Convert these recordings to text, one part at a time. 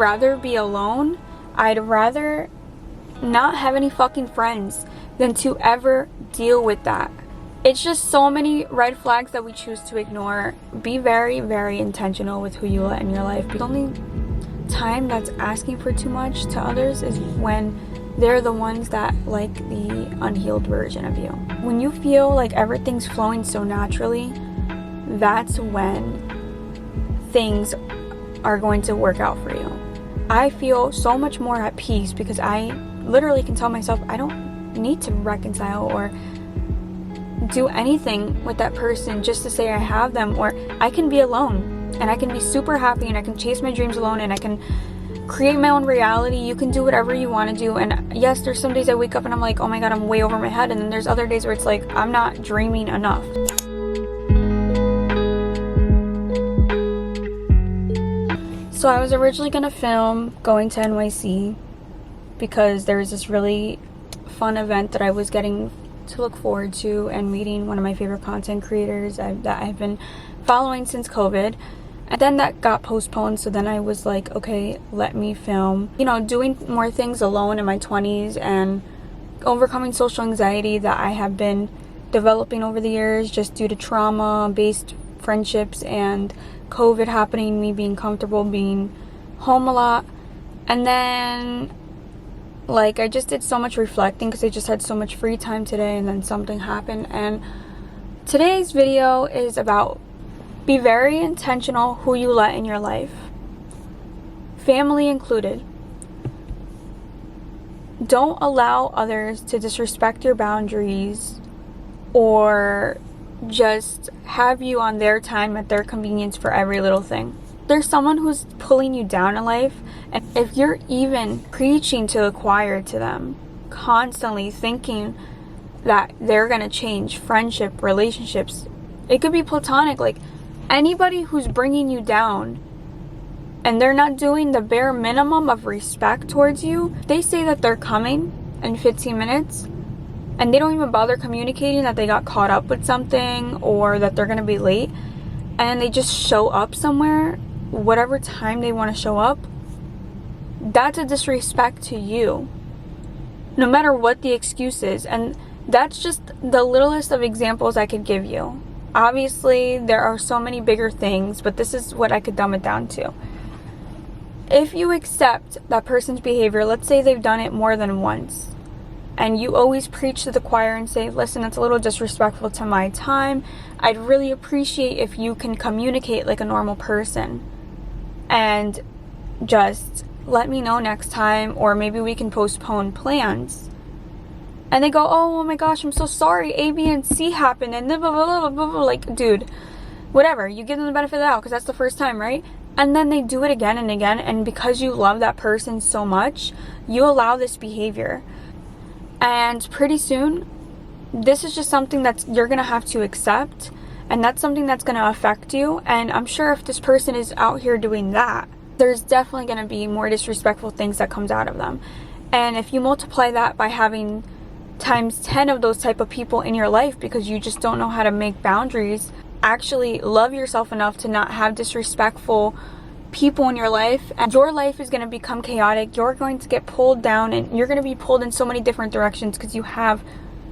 rather be alone. I'd rather not have any fucking friends than to ever deal with that. It's just so many red flags that we choose to ignore. Be very, very intentional with who you let in your life. The only time that's asking for too much to others is when they're the ones that like the unhealed version of you. When you feel like everything's flowing so naturally, that's when things are going to work out for you. I feel so much more at peace because I literally can tell myself I don't need to reconcile or do anything with that person just to say I have them, or I can be alone and I can be super happy and I can chase my dreams alone and I can create my own reality. You can do whatever you want to do. And yes, there's some days I wake up and I'm like, oh my god, I'm way over my head, and then there's other days where it's like I'm not dreaming enough. So I was originally gonna film going to NYC because there was this really fun event that I was getting to look forward to, and meeting one of my favorite content creators that I've been following since COVID. And then that got postponed, so then I was like, okay, let me film, you know, doing more things alone in my 20s and overcoming social anxiety that I have been developing over the years just due to trauma-based friendships and COVID happening, me being comfortable being home a lot. And then like I just did so much reflecting because I just had so much free time today, and then something happened. And today's video is about be very intentional who you let in your life, family included. Don't allow others to disrespect your boundaries or just have you on their time at their convenience for every little thing. There's someone who's pulling you down in life, and if you're even preaching to the choir to them, constantly thinking that they're gonna change friendship, relationships, it could be platonic, like anybody who's bringing you down and they're not doing the bare minimum of respect towards you, they say that they're coming in 15 minutes and they don't even bother communicating that they got caught up with something or that they're gonna be late, and they just show up somewhere whatever time they want to show up. That's a disrespect to you, no matter what the excuse is. And that's just the littlest of examples I could give you. Obviously there are so many bigger things, but this is what I could dumb it down to. If you accept that person's behavior, let's say they've done it more than once, and you always preach to the choir and say, listen, it's a little disrespectful to my time, I'd really appreciate if you can communicate like a normal person and just let me know next time, or maybe we can postpone plans. And they go, oh my gosh, I'm so sorry, A, B, and C happened, and blah, blah, blah, blah, blah. Like, dude, whatever, you give them the benefit of the doubt because that's the first time, right? And then they do it again and again, and because you love that person so much, you allow this behavior. And pretty soon, this is just something that you're gonna have to accept, and that's something that's gonna affect you. And I'm sure if this person is out here doing that, there's definitely gonna be more disrespectful things that comes out of them. And if you multiply that by having times 10 of those type of people in your life because you just don't know how to make boundaries, actually love yourself enough to not have disrespectful people in your life, and your life is going to become chaotic. You're going to get pulled down, and you're going to be pulled in so many different directions because you have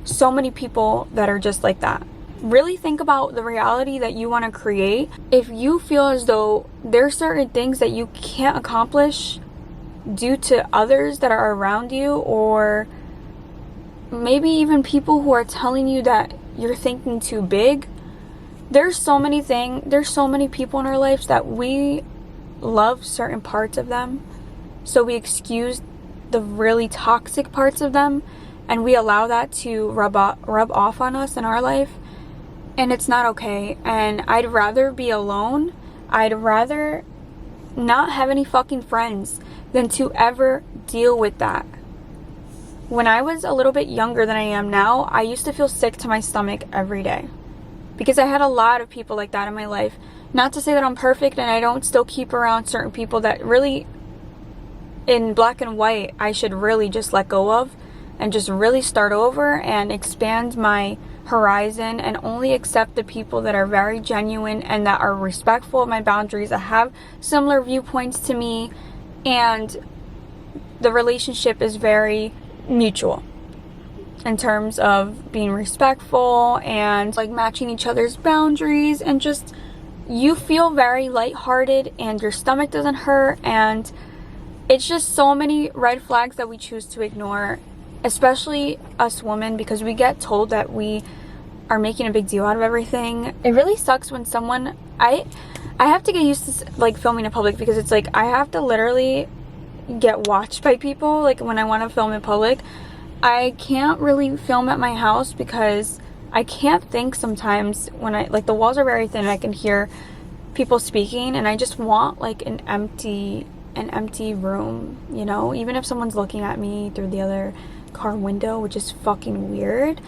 so many people that are just like that. Really think about the reality that you want to create. If you feel as though there's certain things that you can't accomplish due to others that are around you, or maybe even people who are telling you that you're thinking too big, there's so many people in our lives that we love certain parts of them, so we excuse the really toxic parts of them and we allow that to rub off on us in our life, and it's not okay. And I'd rather be alone, I'd rather not have any fucking friends than to ever deal with that. When I was a little bit younger than I am now, I used to feel sick to my stomach every day because I had a lot of people like that in my life. Not to say that I'm perfect and I don't still keep around certain people that really, in black and white, I should really just let go of and just really start over and expand my horizon and only accept the people that are very genuine and that are respectful of my boundaries, that have similar viewpoints to me, and the relationship is very mutual in terms of being respectful and like matching each other's boundaries, and just you feel very lighthearted and your stomach doesn't hurt, and it's just so many red flags that we choose to ignore, especially us women, because we get told that we are making a big deal out of everything. It really sucks when someone, I have to get used to like filming in public, because it's like I have to literally get watched by people. Like when I want to film in public, I can't really film at my house because I can't think sometimes when I, like, the walls are very thin and I can hear people speaking, and I just want like an empty room, you know, even if someone's looking at me through the other car window, which is fucking weird.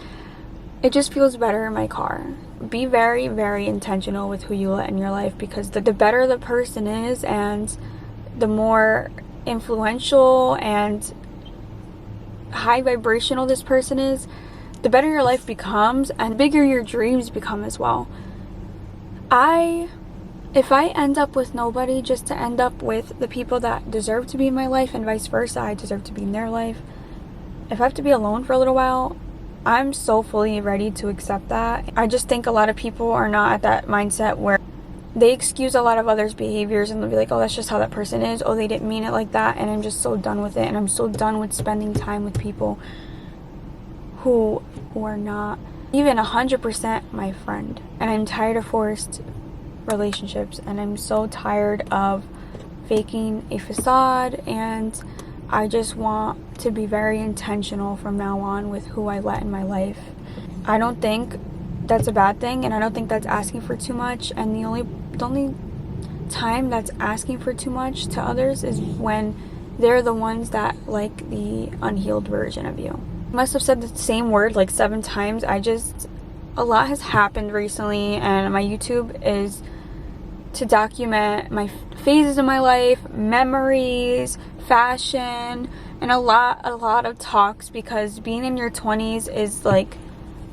It just feels better in my car. Be very, very intentional with who you let in your life, because the better the person is and the more influential and high vibrational this person is, the better your life becomes and the bigger your dreams become as well. If I end up with nobody just to end up with the people that deserve to be in my life, and vice versa, I deserve to be in their life. If I have to be alone for a little while, I'm so fully ready to accept that. I just think a lot of people are not at that mindset where they excuse a lot of others' behaviors and they'll be like, oh, that's just how that person is. Oh, they didn't mean it like that. And I'm just so done with it. And I'm so done with spending time with people who are not even 100% my friend. And I'm tired of forced relationships. And I'm so tired of faking a facade. And I just want to be very intentional from now on with who I let in my life. I don't think that's a bad thing, and I don't think that's asking for too much. And the only time that's asking for too much to others is when they're the ones that like the unhealed version of you. I must have said the same word like 7 times. A lot has happened recently, and my YouTube is to document my phases of my life, memories, fashion, and a lot of talks, because being in your 20s is like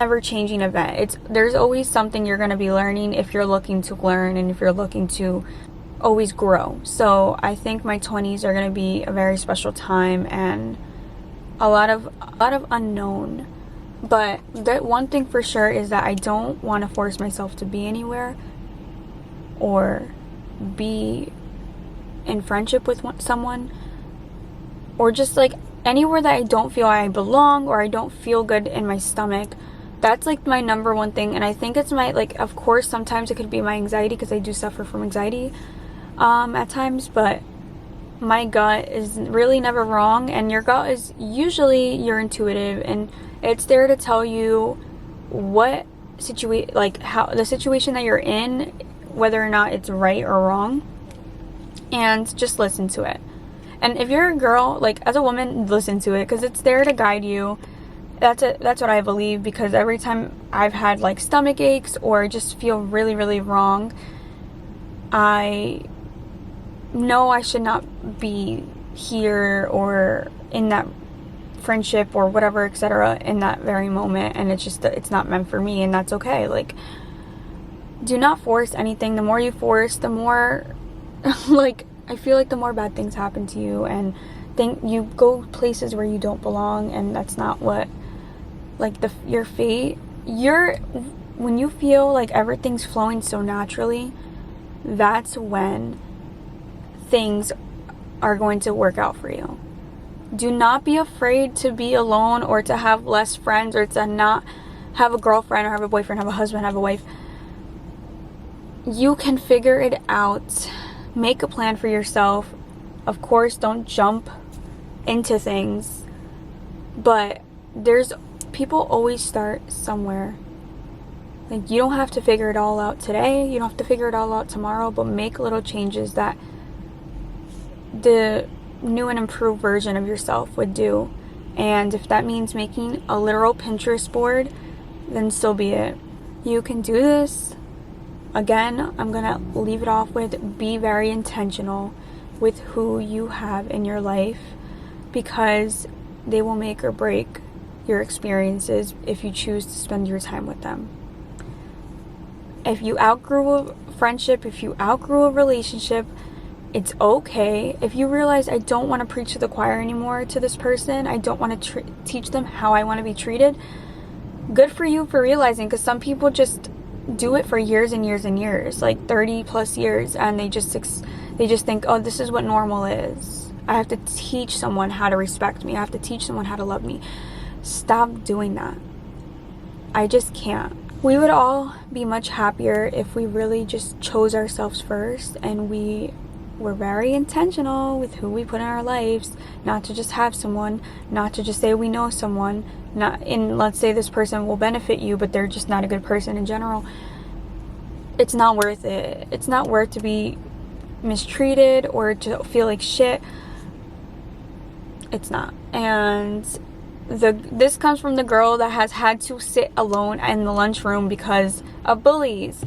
ever-changing event. There's always something you're going to be learning if you're looking to learn and if you're looking to always grow. So I think my 20s are going to be a very special time and a lot of unknown. But that one thing for sure is that I don't want to force myself to be anywhere or be in friendship with someone, or just like anywhere that I don't feel I belong or I don't feel good in my stomach. That's like my number one thing. And I think it's my, like, of course sometimes it could be my anxiety, because I do suffer from anxiety at times, but my gut is really never wrong, and your gut is usually your intuitive, and it's there to tell you what how the situation that you're in, whether or not it's right or wrong, and just listen to it. And if you're a girl, like, as a woman, listen to it, because it's there to guide you. That's what I believe, because every time I've had like stomach aches or just feel really, really wrong, I know I should not be here or in that friendship or whatever, etc., in that very moment, and it's not meant for me, and that's okay. Like, do not force anything. The more you force, the more like, I feel like the more bad things happen to you, and you go places where you don't belong, and that's not what, like, your fate. When you feel like everything's flowing so naturally, that's when things are going to work out for you. Do not be afraid to be alone, or to have less friends, or to not have a girlfriend or have a boyfriend, have a husband, have a wife. You can figure it out. Make a plan for yourself. Of course, don't jump into things, but people always start somewhere. Like, you don't have to figure it all out today, you don't have to figure it all out tomorrow, but make little changes that the new and improved version of yourself would do. And if that means making a literal Pinterest board, then so be it. You can do this. Again, I'm gonna leave it off with, be very intentional with who you have in your life, because they will make or break your experiences if you choose to spend your time with them. If you outgrew a friendship, if you outgrew a relationship, It's okay. If you realize I don't want to preach to the choir anymore to this person, I don't want to teach them how I want to be treated, good for you for realizing, because some people just do it for years and years and years, like 30 plus years, and they just think, oh, this is what normal is. I have to teach someone how to respect me. I have to teach someone how to love me. Stop doing that. I just can't. We would all be much happier if we really just chose ourselves first, and we were very intentional with who we put in our lives, not to just have someone, not to just say we know someone, let's say this person will benefit you, but they're just not a good person in general. It's not worth it. It's not worth to be mistreated or to feel like shit. It's not. And this comes from the girl that has had to sit alone in the lunchroom because of bullies.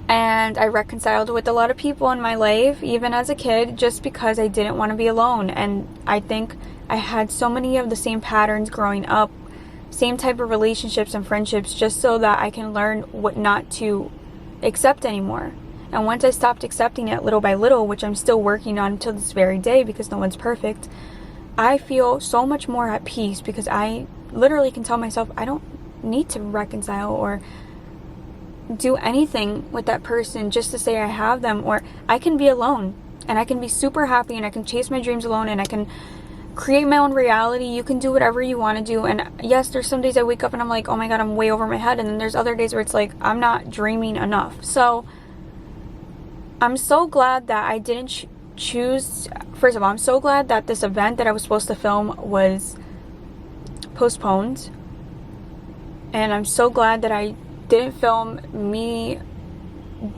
And I reconciled with a lot of people in my life, even as a kid, just because I didn't want to be alone. And I think I had so many of the same patterns growing up, same type of relationships and friendships, just so that I can learn what not to accept anymore. And once I stopped accepting it little by little, which I'm still working on until this very day because no one's perfect, I feel so much more at peace, because I literally can tell myself I don't need to reconcile or do anything with that person just to say I have them, or I can be alone and I can be super happy and I can chase my dreams alone and I can create my own reality. You can do whatever you want to do. And yes, there's some days I wake up and I'm like, oh my god, I'm way over my head, and then there's other days where it's like I'm not dreaming enough. So I'm so glad that I didn't choose. First of all, I'm so glad that this event that I was supposed to film was postponed, and I'm so glad that I didn't film me.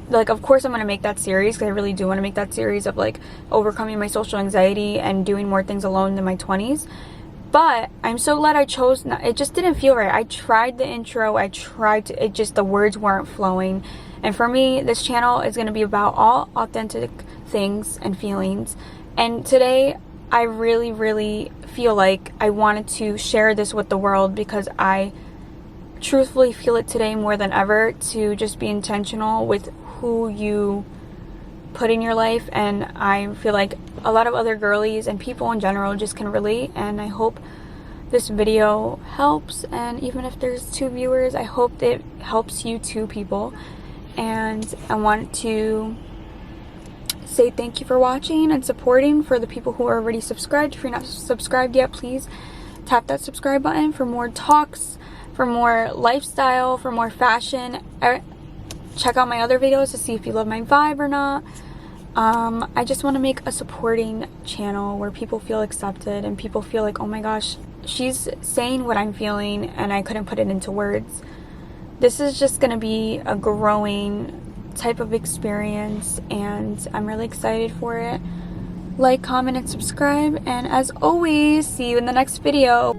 Like, of course I'm going to make that series, because I really do want to make that series of like overcoming my social anxiety and doing more things alone in my 20s. But I'm so glad I chose not, it just didn't feel right. I tried the intro, it just, the words weren't flowing. And for me, this channel is going to be about all authentic things and feelings. And today I really, really feel like I wanted to share this with the world, because I truthfully feel it today more than ever to just be intentional with who you put in your life. And I feel like a lot of other girlies and people in general just can relate, and I hope this video helps. And even if there's 2 viewers, I hope it helps you 2 people. And I want to say thank you for watching and supporting. For the people who are already subscribed, if you're not subscribed yet, please tap that subscribe button for more talks, for more lifestyle, for more fashion. Check out my other videos to see if you love my vibe or not. I just want to make a supporting channel where people feel accepted and people feel like, oh my gosh, she's saying what I'm feeling and I couldn't put it into words. This is just going to be a growing type of experience, and I'm really excited for it. Like, comment, and subscribe, and as always, see you in the next video.